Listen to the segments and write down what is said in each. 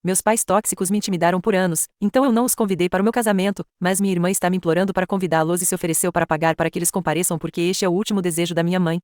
Meus pais tóxicos me intimidaram por anos, então eu não os convidei para o meu casamento, mas minha irmã está me implorando para convidá-los e se ofereceu para pagar para que eles compareçam porque este é o último desejo da minha mãe.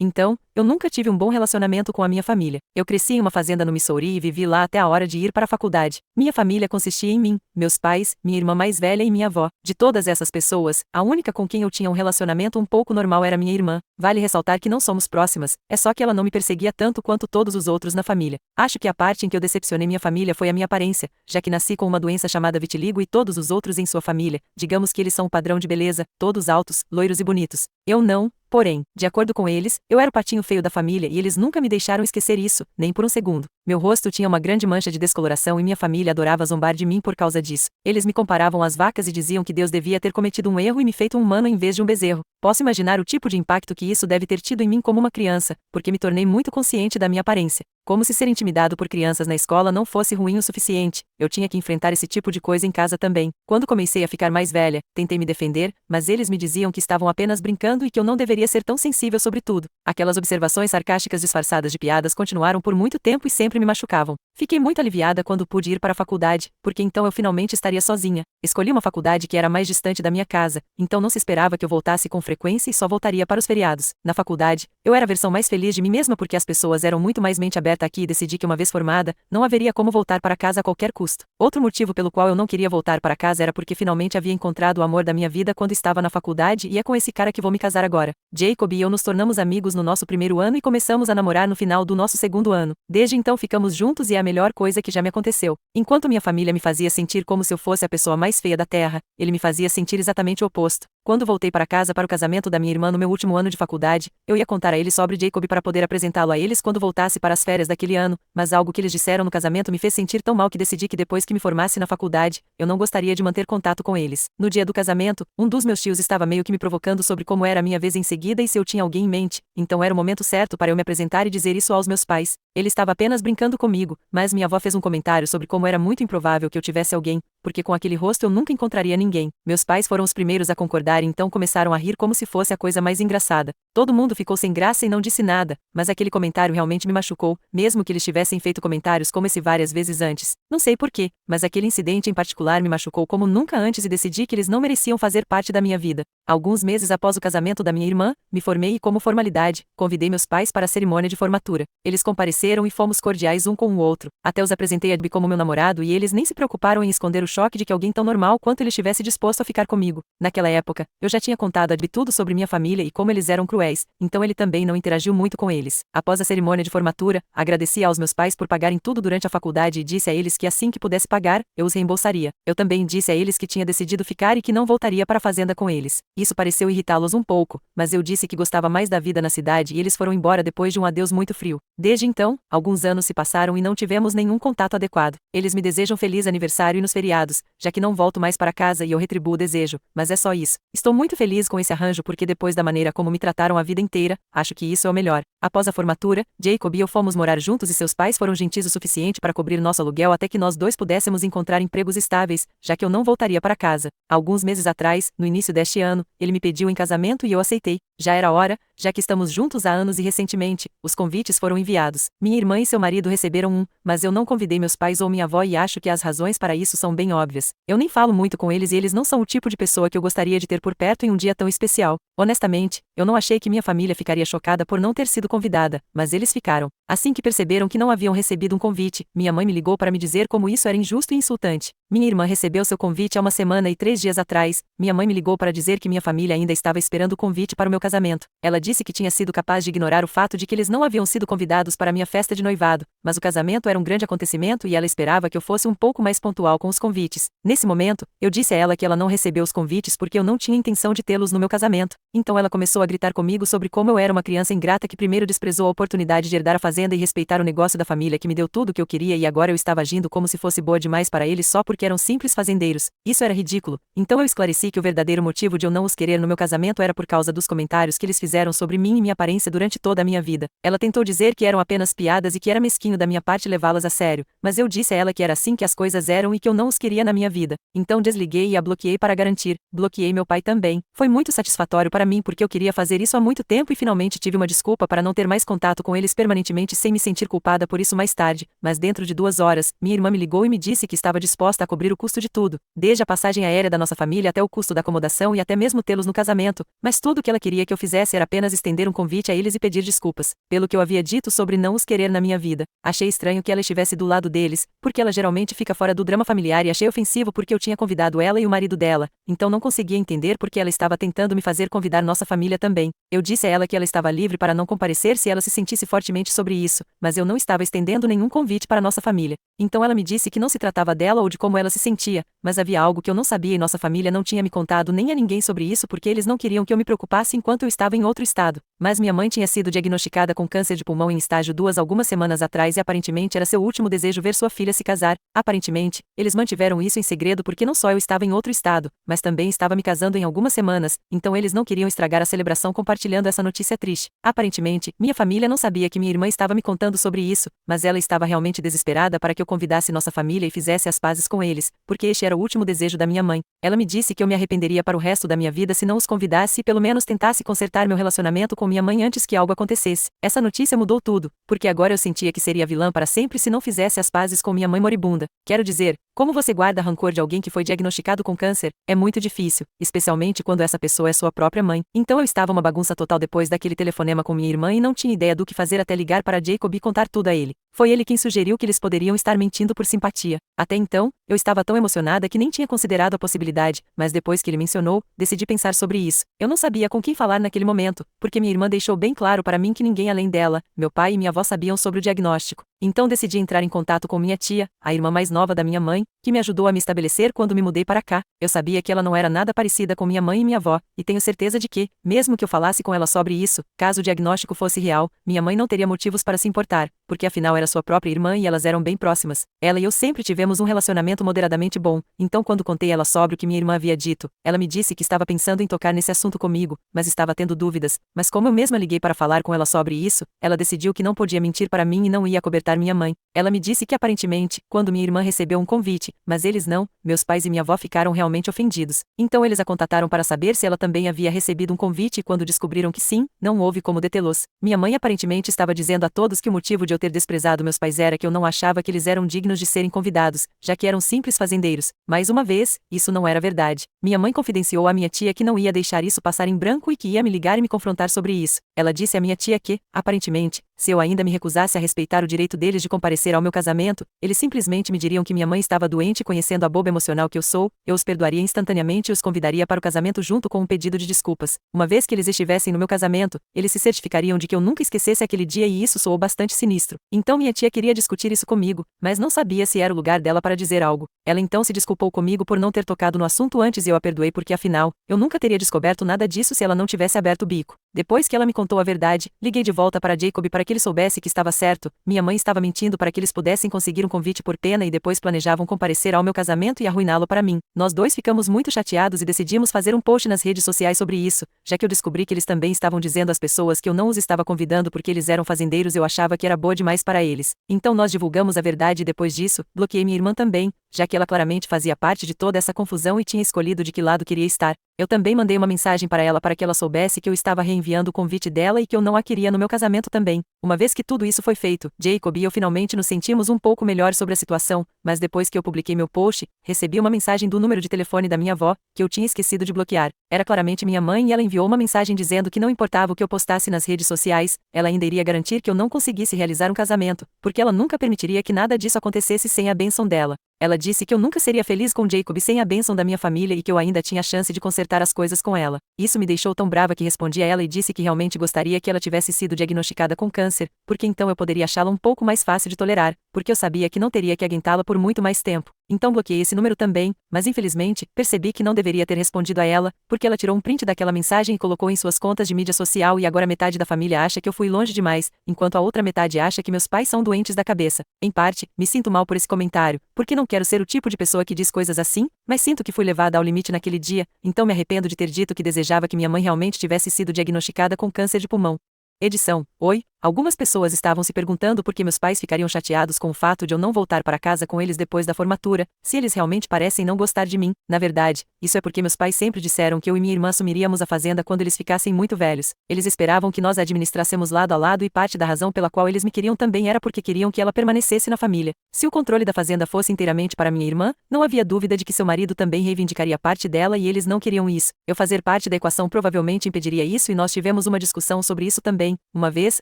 Então, eu nunca tive um bom relacionamento com a minha família. Eu cresci em uma fazenda no Missouri e vivi lá até a hora de ir para a faculdade. Minha família consistia em mim, meus pais, minha irmã mais velha e minha avó. De todas essas pessoas, a única com quem eu tinha um relacionamento um pouco normal era minha irmã. Vale ressaltar que não somos próximas, é só que ela não me perseguia tanto quanto todos os outros na família. Acho que a parte em que eu decepcionei minha família foi a minha aparência, já que nasci com uma doença chamada vitiligo e todos os outros em sua família, digamos que eles são o padrão de beleza, todos altos, loiros e bonitos. Eu não. Porém, de acordo com eles, eu era o patinho feio da família e eles nunca me deixaram esquecer isso, nem por um segundo. Meu rosto tinha uma grande mancha de descoloração e minha família adorava zombar de mim por causa disso. Eles me comparavam às vacas e diziam que Deus devia ter cometido um erro e me feito um humano em vez de um bezerro. Posso imaginar o tipo de impacto que isso deve ter tido em mim como uma criança, porque me tornei muito consciente da minha aparência. Como se ser intimidado por crianças na escola não fosse ruim o suficiente, eu tinha que enfrentar esse tipo de coisa em casa também. Quando comecei a ficar mais velha, tentei me defender, mas eles me diziam que estavam apenas brincando e que eu não deveria ser tão sensível sobre tudo. Aquelas observações sarcásticas disfarçadas de piadas continuaram por muito tempo e sempre me machucavam. Fiquei muito aliviada quando pude ir para a faculdade, porque então eu finalmente estaria sozinha. Escolhi uma faculdade que era mais distante da minha casa, então não se esperava que eu voltasse com frequência e só voltaria para os feriados. Na faculdade, eu era a versão mais feliz de mim mesma porque as pessoas eram muito mais mente aberta aqui e decidi que uma vez formada, não haveria como voltar para casa a qualquer custo. Outro motivo pelo qual eu não queria voltar para casa era porque finalmente havia encontrado o amor da minha vida quando estava na faculdade e é com esse cara que vou me casar agora. Jacob e eu nos tornamos amigos no nosso primeiro ano e começamos a namorar no final do nosso segundo ano. Desde então ficamos juntos e é a melhor coisa que já me aconteceu. Enquanto minha família me fazia sentir como se eu fosse a pessoa mais feia da terra, ele me fazia sentir exatamente o oposto. Quando voltei para casa para o casamento da minha irmã no meu último ano de faculdade, eu ia contar a eles sobre Jacob para poder apresentá-lo a eles quando voltasse para as férias daquele ano, mas algo que eles disseram no casamento me fez sentir tão mal que decidi que depois que me formasse na faculdade, eu não gostaria de manter contato com eles. No dia do casamento, um dos meus tios estava meio que me provocando sobre como era a minha vez em seguida e se eu tinha alguém em mente, então era o momento certo para eu me apresentar e dizer isso aos meus pais. Ele estava apenas brincando comigo, mas minha avó fez um comentário sobre como era muito improvável que eu tivesse alguém, porque com aquele rosto eu nunca encontraria ninguém. Meus pais foram os primeiros a concordar e então começaram a rir como se fosse a coisa mais engraçada. Todo mundo ficou sem graça e não disse nada, mas aquele comentário realmente me machucou, mesmo que eles tivessem feito comentários como esse várias vezes antes. Não sei porquê, mas aquele incidente em particular me machucou como nunca antes e decidi que eles não mereciam fazer parte da minha vida. Alguns meses após o casamento da minha irmã, me formei e como formalidade, convidei meus pais para a cerimônia de formatura. Eles compareceram e fomos cordiais um com o outro. Até os apresentei a Abby como meu namorado e eles nem se preocuparam em esconder o choque de que alguém tão normal quanto ele estivesse disposto a ficar comigo. Naquela época, eu já tinha contado a Abby tudo sobre minha família e como eles eram cruéis, então ele também não interagiu muito com eles. Após a cerimônia de formatura, agradeci aos meus pais por pagarem tudo durante a faculdade e disse a eles que assim que pudesse pagar, eu os reembolsaria. Eu também disse a eles que tinha decidido ficar e que não voltaria para a fazenda com eles. Isso pareceu irritá-los um pouco, mas eu disse que gostava mais da vida na cidade e eles foram embora depois de um adeus muito frio. Desde então, alguns anos se passaram e não tivemos nenhum contato adequado. Eles me desejam feliz aniversário e nos feriados, já que não volto mais para casa e eu retribuo o desejo, mas é só isso. Estou muito feliz com esse arranjo porque depois da maneira como me trataram a vida inteira, acho que isso é o melhor. Após a formatura, Jacob e eu fomos morar juntos e seus pais foram gentis o suficiente para cobrir nosso aluguel até que nós dois pudéssemos encontrar empregos estáveis, já que eu não voltaria para casa. Alguns meses atrás, no início deste ano, ele me pediu em casamento e eu aceitei. Já era hora, já que estamos juntos há anos e recentemente, os convites foram enviados. Minha irmã e seu marido receberam um, mas eu não convidei meus pais ou minha avó e acho que as razões para isso são bem óbvias. Eu nem falo muito com eles e eles não são o tipo de pessoa que eu gostaria de ter por perto em um dia tão especial. Honestamente, eu não achei que minha família ficaria chocada por não ter sido convidada, mas eles ficaram. Assim que perceberam que não haviam recebido um convite, minha mãe me ligou para me dizer como isso era injusto e insultante. Minha irmã recebeu seu convite há 1 semana e 3 dias atrás. Minha mãe me ligou para dizer que minha família ainda estava esperando o convite para o meu casamento. Ela disse que tinha sido capaz de ignorar o fato de que eles não haviam sido convidados para minha festa de noivado, mas o casamento era um grande acontecimento e ela esperava que eu fosse um pouco mais pontual com os convites. Nesse momento, eu disse a ela que ela não recebeu os convites porque eu não tinha intenção de tê-los no meu casamento. Então ela começou a gritar comigo sobre como eu era uma criança ingrata que primeiro desprezou a oportunidade de herdar a fazenda e respeitar o negócio da família que me deu tudo o que eu queria e agora eu estava agindo como se fosse boa demais para eles só porque eram simples fazendeiros. Isso era ridículo. Então eu esclareci que o verdadeiro motivo de eu não os querer no meu casamento era por causa dos comentários que eles fizeram sobre mim e minha aparência durante toda a minha vida. Ela tentou dizer que eram apenas piadas e que era mesquinho da minha parte levá-las a sério, mas eu disse a ela que era assim que as coisas eram e que eu não os queria na minha vida. Então desliguei e a bloqueei para garantir. Bloqueei meu pai também. Foi muito satisfatório para para mim porque eu queria fazer isso há muito tempo e finalmente tive uma desculpa para não ter mais contato com eles permanentemente sem me sentir culpada por isso mais tarde, mas dentro de 2 horas, minha irmã me ligou e me disse que estava disposta a cobrir o custo de tudo, desde a passagem aérea da nossa família até o custo da acomodação e até mesmo tê-los no casamento, mas tudo o que ela queria que eu fizesse era apenas estender um convite a eles e pedir desculpas, pelo que eu havia dito sobre não os querer na minha vida. Achei estranho que ela estivesse do lado deles, porque ela geralmente fica fora do drama familiar e achei ofensivo porque eu tinha convidado ela e o marido dela, então não conseguia entender porque ela estava tentando me fazer convidar nossa família também. Eu disse a ela que ela estava livre para não comparecer se ela se sentisse fortemente sobre isso, mas eu não estava estendendo nenhum convite para nossa família. Então ela me disse que não se tratava dela ou de como ela se sentia, mas havia algo que eu não sabia e nossa família não tinha me contado nem a ninguém sobre isso porque eles não queriam que eu me preocupasse enquanto eu estava em outro estado. Mas minha mãe tinha sido diagnosticada com câncer de pulmão em estágio 2 algumas semanas atrás e aparentemente era seu último desejo ver sua filha se casar. Aparentemente, eles mantiveram isso em segredo porque não só eu estava em outro estado, mas também estava me casando em algumas semanas, então eles não queriam estragar a celebração compartilhando essa notícia triste. Aparentemente, minha família não sabia que minha irmã estava me contando sobre isso, mas ela estava realmente desesperada para que eu convidasse nossa família e fizesse as pazes com eles, porque este era o último desejo da minha mãe. Ela me disse que eu me arrependeria para o resto da minha vida se não os convidasse e pelo menos tentasse consertar meu relacionamento com minha mãe antes que algo acontecesse. Essa notícia mudou tudo, porque agora eu sentia que seria vilã para sempre se não fizesse as pazes com minha mãe moribunda. Quero dizer, como você guarda rancor de alguém que foi diagnosticado com câncer? É muito difícil, especialmente quando essa pessoa é sua própria mãe. Então eu estava uma bagunça total depois daquele telefonema com minha irmã e não tinha ideia do que fazer até ligar para Jacob e contar tudo a ele. Foi ele quem sugeriu que eles poderiam estar mentindo por simpatia. Até então, eu estava tão emocionada que nem tinha considerado a possibilidade, mas depois que ele mencionou, decidi pensar sobre isso. Eu não sabia com quem falar naquele momento, porque minha irmã deixou bem claro para mim que ninguém além dela, meu pai e minha avó sabiam sobre o diagnóstico. Então decidi entrar em contato com minha tia, a irmã mais nova da minha mãe, que me ajudou a me estabelecer quando me mudei para cá. Eu sabia que ela não era nada parecida com minha mãe e minha avó, e tenho certeza de que, mesmo que eu falasse com ela sobre isso, caso o diagnóstico fosse real, minha mãe não teria motivos para se importar, porque afinal era sua própria irmã e elas eram bem próximas. Ela e eu sempre tivemos um relacionamento moderadamente bom, então quando contei a ela sobre o que minha irmã havia dito, ela me disse que estava pensando em tocar nesse assunto comigo, mas estava tendo dúvidas, mas como eu mesma liguei para falar com ela sobre isso, ela decidiu que não podia mentir para mim e não ia acobertar minha mãe. Ela me disse que aparentemente, quando minha irmã recebeu um convite, mas eles não, meus pais e minha avó ficaram realmente ofendidos. Então eles a contataram para saber se ela também havia recebido um convite e quando descobriram que sim, não houve como detê-los. Minha mãe aparentemente estava dizendo a todos que o motivo de eu ter desprezado meus pais era que eu não achava que eles eram dignos de serem convidados, já que eram simples fazendeiros. Mais uma vez, isso não era verdade. Minha mãe confidenciou à minha tia que não ia deixar isso passar em branco e que ia me ligar e me confrontar sobre isso. Ela disse à minha tia que, aparentemente, se eu ainda me recusasse a respeitar o direito deles de comparecer ao meu casamento, eles simplesmente me diriam que minha mãe estava doente e conhecendo a boba emocional que eu sou, eu os perdoaria instantaneamente e os convidaria para o casamento junto com um pedido de desculpas. Uma vez que eles estivessem no meu casamento, eles se certificariam de que eu nunca esquecesse aquele dia e isso soou bastante sinistro. Então minha tia queria discutir isso comigo, mas não sabia se era o lugar dela para dizer algo. Ela então se desculpou comigo por não ter tocado no assunto antes e eu a perdoei porque afinal, eu nunca teria descoberto nada disso se ela não tivesse aberto o bico. Depois que ela me contou a verdade, liguei de volta para Jacob para que ele soubesse que estava certo, minha mãe estava mentindo para que eles pudessem conseguir um convite por pena e depois planejavam comparecer ao meu casamento e arruiná-lo para mim. Nós dois ficamos muito chateados e decidimos fazer um post nas redes sociais sobre isso, já que eu descobri que eles também estavam dizendo às pessoas que eu não os estava convidando porque eles eram fazendeiros e eu achava que era boa demais para eles. Então nós divulgamos a verdade e depois disso, bloqueei minha irmã também, já que ela claramente fazia parte de toda essa confusão e tinha escolhido de que lado queria estar. Eu também mandei uma mensagem para ela para que ela soubesse que eu estava reenviando o convite dela e que eu não a queria no meu casamento também. Uma vez que tudo isso foi feito, Jacob e eu finalmente nos sentimos um pouco melhor sobre a situação, mas depois que eu publiquei meu post, recebi uma mensagem do número de telefone da minha avó, que eu tinha esquecido de bloquear. Era claramente minha mãe e ela enviou uma mensagem dizendo que não importava o que eu postasse nas redes sociais, ela ainda iria garantir que eu não conseguisse realizar um casamento, porque ela nunca permitiria que nada disso acontecesse sem a bênção dela. Ela disse que eu nunca seria feliz com Jacob sem a bênção da minha família e que eu ainda tinha chance de consertar as coisas com ela. Isso me deixou tão brava que respondi a ela e disse que realmente gostaria que ela tivesse sido diagnosticada com câncer, porque então eu poderia achá-la um pouco mais fácil de tolerar, porque eu sabia que não teria que aguentá-la por muito mais tempo. Então bloqueei esse número também, mas infelizmente, percebi que não deveria ter respondido a ela, porque ela tirou um print daquela mensagem e colocou em suas contas de mídia social e agora metade da família acha que eu fui longe demais, enquanto a outra metade acha que meus pais são doentes da cabeça. Em parte, me sinto mal por esse comentário, porque não quero ser o tipo de pessoa que diz coisas assim, mas sinto que fui levada ao limite naquele dia, então me arrependo de ter dito que desejava que minha mãe realmente tivesse sido diagnosticada com câncer de pulmão. Edição: Oi, Algumas pessoas estavam se perguntando por que meus pais ficariam chateados com o fato de eu não voltar para casa com eles depois da formatura, se eles realmente parecem não gostar de mim. Na verdade, isso é porque meus pais sempre disseram que eu e minha irmã assumiríamos a fazenda quando eles ficassem muito velhos. Eles esperavam que nós a administrássemos lado a lado e parte da razão pela qual eles me queriam também era porque queriam que ela permanecesse na família. Se o controle da fazenda fosse inteiramente para minha irmã, não havia dúvida de que seu marido também reivindicaria parte dela e eles não queriam isso. Eu fazer parte da equação provavelmente impediria isso e nós tivemos uma discussão sobre isso também. Uma vez,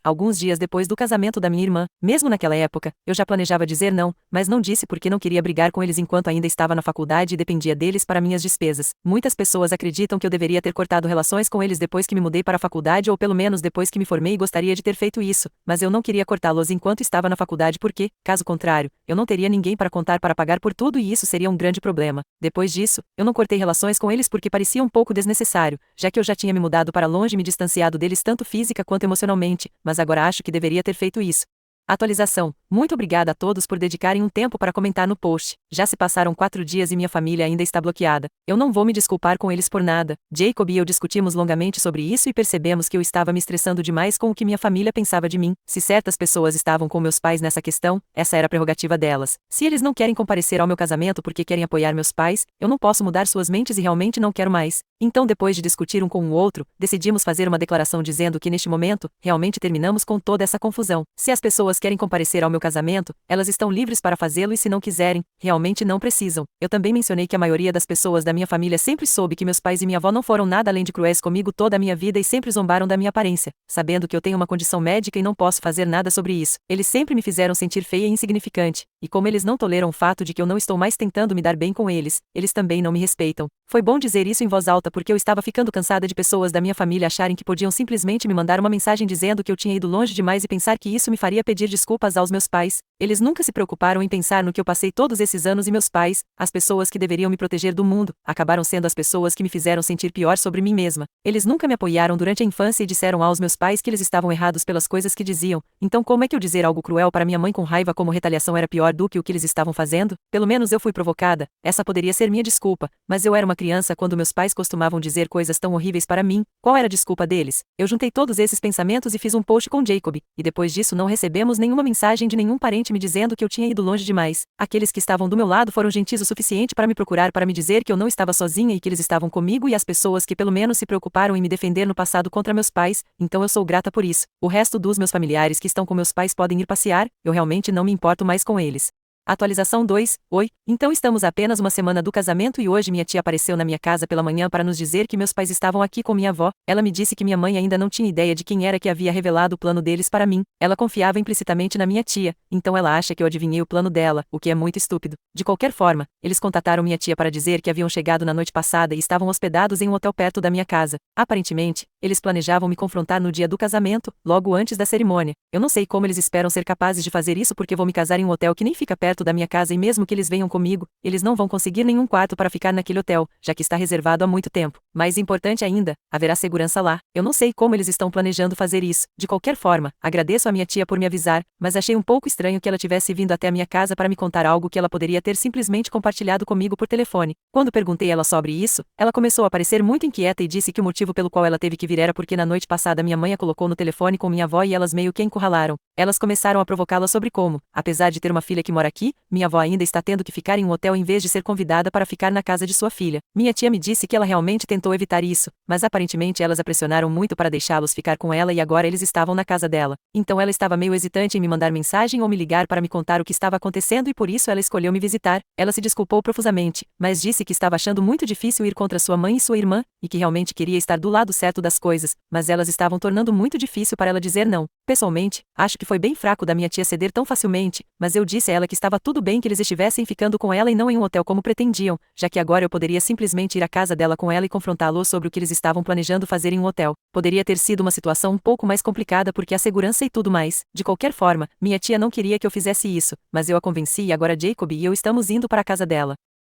alguns dias depois do casamento da minha irmã, mesmo naquela época, eu já planejava dizer não, mas não disse porque não queria brigar com eles enquanto ainda estava na faculdade e dependia deles para minhas despesas. Muitas pessoas acreditam que eu deveria ter cortado relações com eles depois que me mudei para a faculdade ou pelo menos depois que me formei e gostaria de ter feito isso, mas eu não queria cortá-los enquanto estava na faculdade porque, caso contrário, eu não teria ninguém para contar para pagar por tudo e isso seria um grande problema. Depois disso, eu não cortei relações com eles porque parecia um pouco desnecessário, já que eu já tinha me mudado para longe e me distanciado deles tanto física quanto emocionalmente, mas agora acho que deveria ter feito isso. Atualização. Muito obrigada a todos por dedicarem um tempo para comentar no post. Já se passaram 4 dias e minha família ainda está bloqueada. Eu não vou me desculpar com eles por nada. Jacob e eu discutimos longamente sobre isso e percebemos que eu estava me estressando demais com o que minha família pensava de mim. Se certas pessoas estavam com meus pais nessa questão, essa era a prerrogativa delas. Se eles não querem comparecer ao meu casamento porque querem apoiar meus pais, eu não posso mudar suas mentes e realmente não quero mais. Então, depois de discutir um com o outro, decidimos fazer uma declaração dizendo que neste momento, realmente terminamos com toda essa confusão. Se as pessoas querem comparecer ao meu casamento, elas estão livres para fazê-lo e se não quiserem, realmente não precisam. Eu também mencionei que a maioria das pessoas da minha família sempre soube que meus pais e minha avó não foram nada além de cruéis comigo toda a minha vida e sempre zombaram da minha aparência, sabendo que eu tenho uma condição médica e não posso fazer nada sobre isso. Eles sempre me fizeram sentir feia e insignificante, e como eles não toleram o fato de que eu não estou mais tentando me dar bem com eles, eles também não me respeitam. Foi bom dizer isso em voz alta porque eu estava ficando cansada de pessoas da minha família acharem que podiam simplesmente me mandar uma mensagem dizendo que eu tinha ido longe demais e pensar que isso me faria pedir desculpas aos meus pais. Eles nunca se preocuparam em pensar no que eu passei todos esses anos e meus pais, as pessoas que deveriam me proteger do mundo, acabaram sendo as pessoas que me fizeram sentir pior sobre mim mesma. Eles nunca me apoiaram durante a infância e disseram aos meus pais que eles estavam errados pelas coisas que diziam. Então como é que eu dizer algo cruel para minha mãe com raiva como retaliação era pior do que o que eles estavam fazendo? Pelo menos eu fui provocada. Essa poderia ser minha desculpa, mas eu era uma criança quando meus pais costumavam dizer coisas tão horríveis para mim. Qual era a desculpa deles? Eu juntei todos esses pensamentos e fiz um post com Jacob, e depois disso não recebemos nenhuma mensagem de nenhum parente me dizendo que eu tinha ido longe demais. Aqueles que estavam do meu lado foram gentis o suficiente para me procurar para me dizer que eu não estava sozinha e que eles estavam comigo e as pessoas que pelo menos se preocuparam em me defender no passado contra meus pais, então eu sou grata por isso. O resto dos meus familiares que estão com meus pais podem ir passear, eu realmente não me importo mais com eles. Atualização 2. Oi, então estamos a apenas uma semana do casamento e hoje minha tia apareceu na minha casa pela manhã para nos dizer que meus pais estavam aqui com minha avó. Ela me disse que minha mãe ainda não tinha ideia de quem era que havia revelado o plano deles para mim. Ela confiava implicitamente na minha tia, então ela acha que eu adivinhei o plano dela, o que é muito estúpido. De qualquer forma, eles contataram minha tia para dizer que haviam chegado na noite passada e estavam hospedados em um hotel perto da minha casa. Aparentemente, eles planejavam me confrontar no dia do casamento, logo antes da cerimônia. Eu não sei como eles esperam ser capazes de fazer isso porque vou me casar em um hotel que nem fica perto da minha casa e mesmo que eles venham comigo, eles não vão conseguir nenhum quarto para ficar naquele hotel, já que está reservado há muito tempo. Mais importante ainda, haverá segurança lá. Eu não sei como eles estão planejando fazer isso. De qualquer forma, agradeço à minha tia por me avisar, mas achei um pouco estranho que ela tivesse vindo até a minha casa para me contar algo que ela poderia ter simplesmente compartilhado comigo por telefone. Quando perguntei a ela sobre isso, ela começou a parecer muito inquieta e disse que o motivo pelo qual ela teve que vir era porque na noite passada minha mãe a colocou no telefone com minha avó e elas meio que a encurralaram. Elas começaram a provocá-la sobre como, apesar de ter uma filha que mora aqui, minha avó ainda está tendo que ficar em um hotel em vez de ser convidada para ficar na casa de sua filha. Minha tia me disse que ela realmente tentou evitar isso, mas aparentemente elas a pressionaram muito para deixá-los ficar com ela e agora eles estavam na casa dela. Então ela estava meio hesitante em me mandar mensagem ou me ligar para me contar o que estava acontecendo e por isso ela escolheu me visitar. Ela se desculpou profusamente, mas disse que estava achando muito difícil ir contra sua mãe e sua irmã, e que realmente queria estar do lado certo das coisas, mas elas estavam tornando muito difícil para ela dizer não. Pessoalmente, acho que foi bem fraco da minha tia ceder tão facilmente, mas eu disse a ela que estava tudo bem que eles estivessem ficando com ela e não em um hotel como pretendiam, já que agora eu poderia simplesmente ir à casa dela com ela e confrontá-los sobre o que eles estavam planejando fazer em um hotel. Poderia ter sido uma situação um pouco mais complicada porque a segurança e tudo mais. De qualquer forma, minha tia não queria que eu fizesse isso, mas eu a convenci e agora Jacob e eu estamos indo para a casa dela.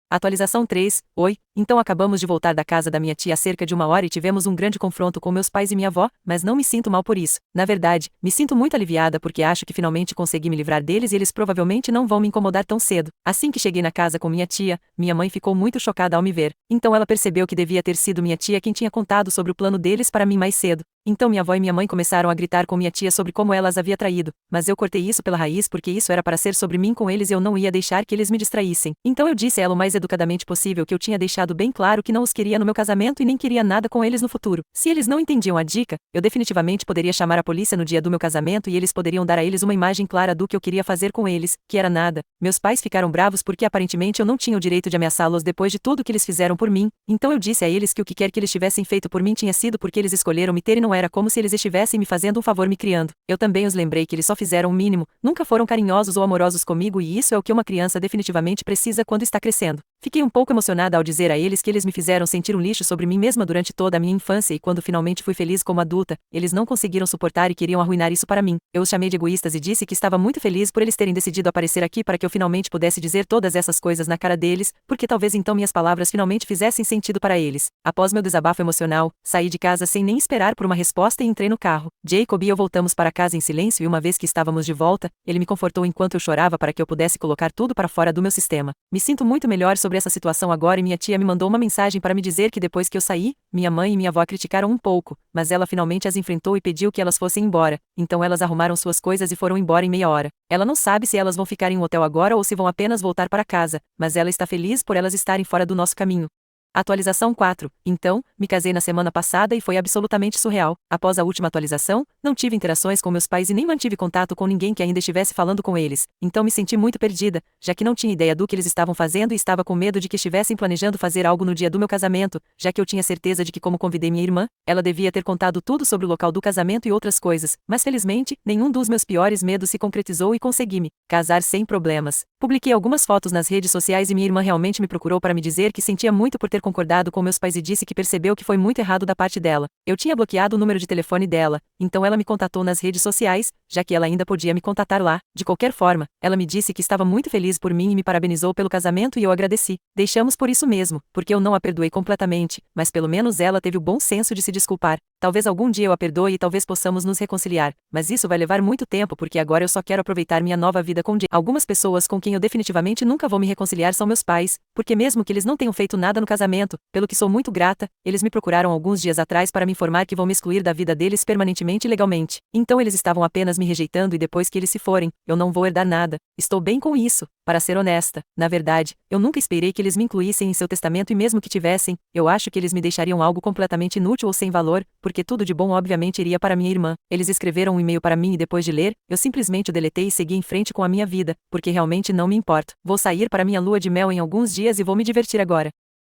Atualização 3. Oi, Então acabamos de voltar da casa da minha tia há cerca de 1 hora e tivemos um grande confronto com meus pais e minha avó, mas não me sinto mal por isso. Na verdade, me sinto muito aliviada porque acho que finalmente consegui me livrar deles e eles provavelmente não vão me incomodar tão cedo. Assim que cheguei na casa com minha tia, minha mãe ficou muito chocada ao me ver. Então ela percebeu que devia ter sido minha tia quem tinha contado sobre o plano deles para mim mais cedo. Então minha avó e minha mãe começaram a gritar com minha tia sobre como ela as havia traído, mas eu cortei isso pela raiz porque isso era para ser sobre mim com eles e eu não ia deixar que eles me distraíssem. Então eu disse a ela o mais educadamente possível que eu tinha deixado bem claro que não os queria no meu casamento e nem queria nada com eles no futuro. Se eles não entendiam a dica, eu definitivamente poderia chamar a polícia no dia do meu casamento e eles poderiam dar a eles uma imagem clara do que eu queria fazer com eles, que era nada. Meus pais ficaram bravos porque aparentemente eu não tinha o direito de ameaçá-los depois de tudo que eles fizeram por mim, então eu disse a eles que o que quer que eles tivessem feito por mim tinha sido porque eles escolheram me ter e não era como se eles estivessem me fazendo um favor me criando. Eu também os lembrei que eles só fizeram o mínimo, nunca foram carinhosos ou amorosos comigo e isso é o que uma criança definitivamente precisa quando está crescendo. Fiquei um pouco emocionada ao dizer a eles que eles me fizeram sentir um lixo sobre mim mesma durante toda a minha infância e quando finalmente fui feliz como adulta, eles não conseguiram suportar e queriam arruinar isso para mim. Eu os chamei de egoístas e disse que estava muito feliz por eles terem decidido aparecer aqui para que eu finalmente pudesse dizer todas essas coisas na cara deles, porque talvez então minhas palavras finalmente fizessem sentido para eles. Após meu desabafo emocional, saí de casa sem nem esperar por uma resposta e entrei no carro. Jacob e eu voltamos para casa em silêncio e uma vez que estávamos de volta, ele me confortou enquanto eu chorava para que eu pudesse colocar tudo para fora do meu sistema. Me sinto muito melhor sobre essa situação agora e minha tia me mandou uma mensagem para me dizer que depois que eu saí, minha mãe e minha avó criticaram um pouco, mas ela finalmente as enfrentou e pediu que elas fossem embora, então elas arrumaram suas coisas e foram embora em meia hora. Ela não sabe se elas vão ficar em um hotel agora ou se vão apenas voltar para casa, mas ela está feliz por elas estarem fora do nosso caminho. Atualização 4. Então, me casei na semana passada e foi absolutamente surreal. Após a última atualização, não tive interações com meus pais e nem mantive contato com ninguém que ainda estivesse falando com eles. Então me senti muito perdida, já que não tinha ideia do que eles estavam fazendo e estava com medo de que estivessem planejando fazer algo no dia do meu casamento, já que eu tinha certeza de que como convidei minha irmã, ela devia ter contado tudo sobre o local do casamento e outras coisas. Mas felizmente, nenhum dos meus piores medos se concretizou e consegui me casar sem problemas. Publiquei algumas fotos nas redes sociais e minha irmã realmente me procurou para me dizer que sentia muito por ter concordado com meus pais e disse que percebeu que foi muito errado da parte dela. Eu tinha bloqueado o número de telefone dela, então ela me contatou nas redes sociais, já que ela ainda podia me contatar lá. De qualquer forma, ela me disse que estava muito feliz por mim e me parabenizou pelo casamento e eu agradeci. Deixamos por isso mesmo, porque eu não a perdoei completamente, mas pelo menos ela teve o bom senso de se desculpar. Talvez algum dia eu a perdoe e talvez possamos nos reconciliar, mas isso vai levar muito tempo porque agora eu só quero aproveitar minha nova vida com Jay. Algumas pessoas com quem eu definitivamente nunca vou me reconciliar são meus pais, porque mesmo que eles não tenham feito nada no casamento, pelo que sou muito grata, eles me procuraram alguns dias atrás para me informar que vão me excluir da vida deles permanentemente e legalmente. Então eles estavam apenas me rejeitando e depois que eles se forem, eu não vou herdar nada. Estou bem com isso, para ser honesta. Na verdade, eu nunca esperei que eles me incluíssem em seu testamento e mesmo que tivessem, eu acho que eles me deixariam algo completamente inútil ou sem valor, porque tudo de bom obviamente iria para minha irmã. Eles escreveram um e-mail para mim e depois de ler, eu simplesmente o deletei e segui em frente com a minha vida, porque realmente não me importo. Vou sair para minha lua de mel em alguns dias e vou me divertir agora.